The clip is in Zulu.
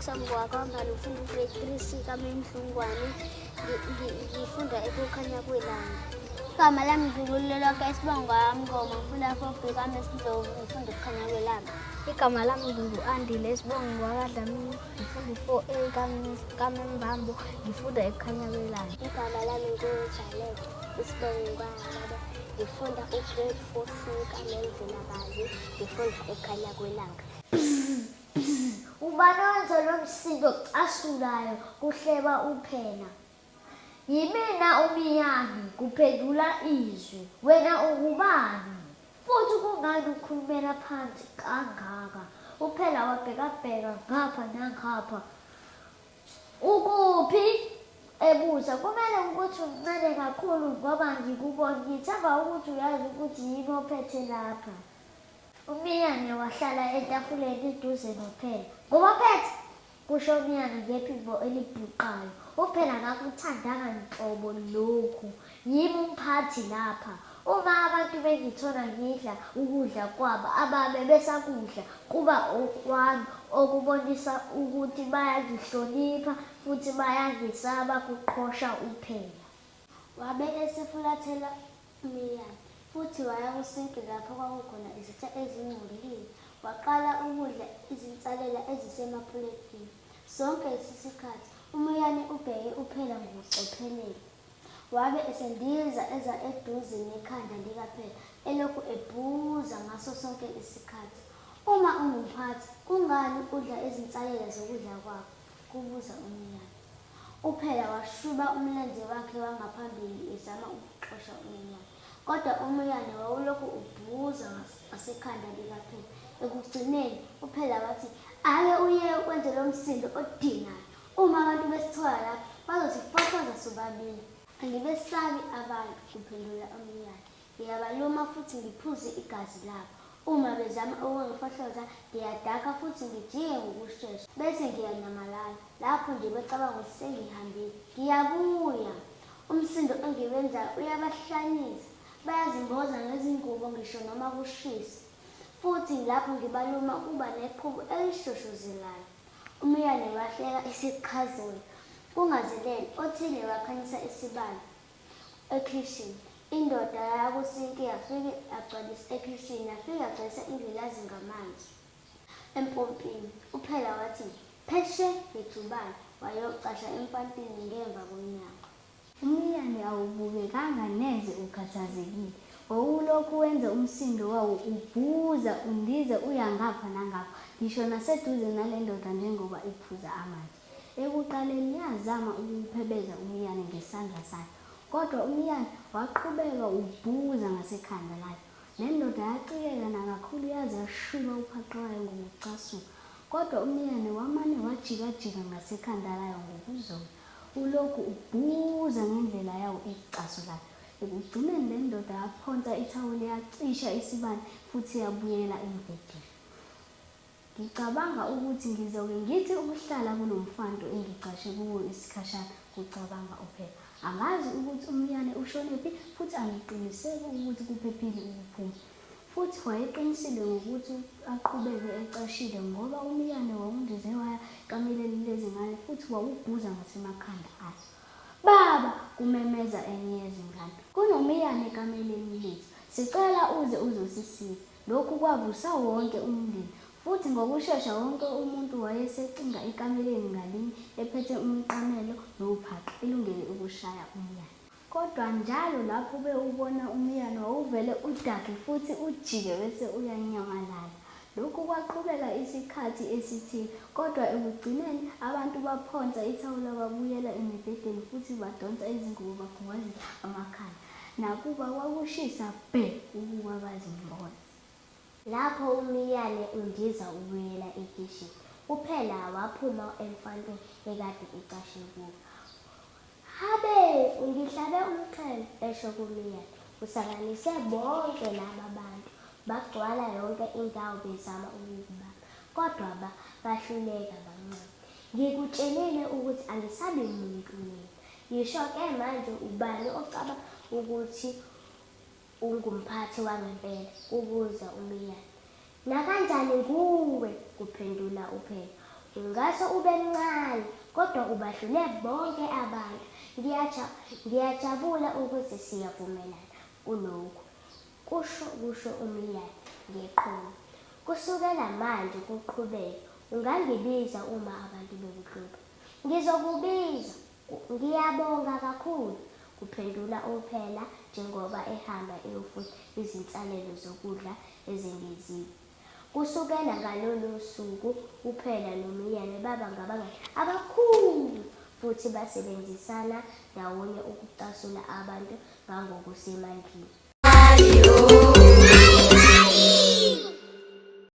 sami kwakwambala ufunda ugrade 3C kaMendlungwane. Ngifunda ekukhanya kwelanga. Igama lami Ngikululelonke Sibongo Ngoma, ngifunda 4B kaMesindlovu, ngifunda ekukhanya kwelanga. Igama lami Andile Sibongo kaDlamini, ngifunda 4A kaMembambo, ngifunda ekukhanya kwelanga. Igama lami Jalet Sibongo kaHababa, ngifunda ugrade 4C kaMelvunakazi, ngifunda ekukhanya kwelanga. Ubani owenza lo msindo ocasulayo kuhleba uphela? Yimina uMiyane, kuphendula izwi. Wena ungubani? Futhi kungani ukhulumela phansi kangaka? Uphela wabhekabheka ngapha nangapha. Ukuphi? Ebuza, kumele ukuthi umncane kakhulu ngoba ngikubona. Ngithemba ukuthi uyazi ukuthi yini ophethe lapha. uMiyane wahlala etafuleni eduze noPhela. Ngubaphethe, kusho uMiyane ngephimbo elibhuqayo. uPhela ngakuthandanga nhlobo lokhu. Yimi umphathi lapha. Uma abantu bengithola ngidla ukudla kwabo ababe besakudla, kuba okwami okubonisa ukuthi bayangihlonipha futhi bayangisaba, kuqhosha uPhela. Wabe esefulathela uMiyane futhi waya kusinki lapho kwakukhona izitsha ezingcolile. Waqala ukudla izinsalela ezisemapuletini. Sonke isikhathi uMiyane ubheke uPhela ngokucophelela. Wabe esendiza eza eduze nekhanda likaPhela elokhu ebuza ngaso sonke isikhathi, "Uma ungumphathi, kungani udla izinsalela zokudla kwakho?" kubuza uMiyane. uPhela washuba umlenze wakhe wangaphambili ezama ukuxosha uMiyane, kodwa uMiyane wawulokhu ubuza ngasekhanda likaPhela. Ekugcineni uPhela wathi, "Ake uye wenze lo msindo odinayo. Uma abantu besithola lapha bazosifotoza sobabili." "Angibesabi abantu," kuphendula uMiyane. "Ngiyabaluma futhi ngiphuze igazi labo. Uma bezama ukungifohloza, ngiyadaka futhi ngijike ngokushesha bese ngiyanyamalala. Lapho nje becabanga ukuthi sengihambile. Ngiyabuya. Umsindo engiwenzayo uyabahlanyisa. Bayazimboza ngezingubo ngisho noma kushisa. Futhi lapho ngibaluma kuba neqhubu elishoshozelayo." uMiyane wahleka isichazelo. Kungazelele othile wakhanyisa isibane ekhishini. Indoda yakusinki yafike yagcwalisa ekhishini, yafike yagcwalisa ingilazi ngamanzi empompini. uPhela wathi, "Pheshe ngejubane," wayocasha empantini ngemva komnyango. uMiyane awubukekanga neze ukhathazekile. Wawulokhu wenza umsindo wawo ubuza, undiza, uya ngapha nangapha, ngisho naseduze nale ndoda njengoba iphuza amanzi. Ekuqaleni yazama ukuphebeza uMiyane ngesandla sakhe, kodwa uMiyane waqhubeka ubuza ngasekhanda layo. Le ndoda yacikeka nakakhulu yaze yashuba uphaqe wayo ngokucasuka, kodwa uMiyane wamane wajikajika ngasekhanda layo ngokuzola, ulokhu ubuza ngendlela yawo ecasulayo. Ekugcineni le ndoda yaphonsa ithawula, yacisha isibane futhi yabuyela embhedeni. "Ngicabanga ukuthi ngizoke ngithi ukuhlala kulo mfanto engicashe kuwo isikhashana," kucabanga uPhela. "Angazi ukuthi uMiyane ushonephi futhi angiqiniseki ukuthi kuphephile ukuphuma." Futhi wayeqinisile ngokuthi aqhubeke ecashile ngoba uMiyane wawundize waya kameleni lezingane futhi wawubuza ngasemakhanda azo. "Baba," kumemeza enye yezingane, "kunoMiyane kameleni lethu. Sicela uze uzosisiza." Lokhu kwavusa wonke umndeni. Futhi ngokushesha wonke umuntu wayesecinga ekameleni ngalinye ephethe umqamelo nophaqa elungele ukushaya uMiyane. Kodwa njalo lapho bewubona uMiyane wawuvele udake futhi ujike bese uyanyamalala. Lokhu kwaqhubeka isikhathi esithile, kodwa ekugcineni abantu baphonsa ithawula babuyela emibhedeni futhi badonsa izingubo bagqoza amakhanda. Nakuba kwakushisa bhe ukuba bazimboze. Lapho uMiyane undiza ubuyela ekishini, uPhela waphuma emfantweni ekade icashe kuwo. "Habe, ngihlabe umqhele," esho kuMiyane. Usalanise bonke laba bantu, bagcwala yonke indawo bezama ukukubamba, kodwa bahluleka bancane. "Ngikutshelile ukuthi angisabi muntu mina. Ngisho-ke manje ubani ocabanga ukuthi ungumphathi wangempela?" kubuza uMiyane. "Nakanjani nguwe?" kuphendula uPhela. Ungase ube mncane kodwa ubahlule bonke abantu. Ngiyajabula ukuthi siyavumelana kulokhu. Kusho uMliyane ngeqhulu. Kusukela manje kuqhubeke. Ungangibiza uma abantu bekuhlupha. Ngizokubiza. Ngiyabonga kakhulu, kuphendula uPhela njengoba ehamba eyofuna izinsalelo zokudla ezengeziwe. Kusukela ngalolo suku uPhela noMliyane baba ngabangani abakhulu futhi basebenzisana ndawonye ukucasula abantu ngangokusemandleni.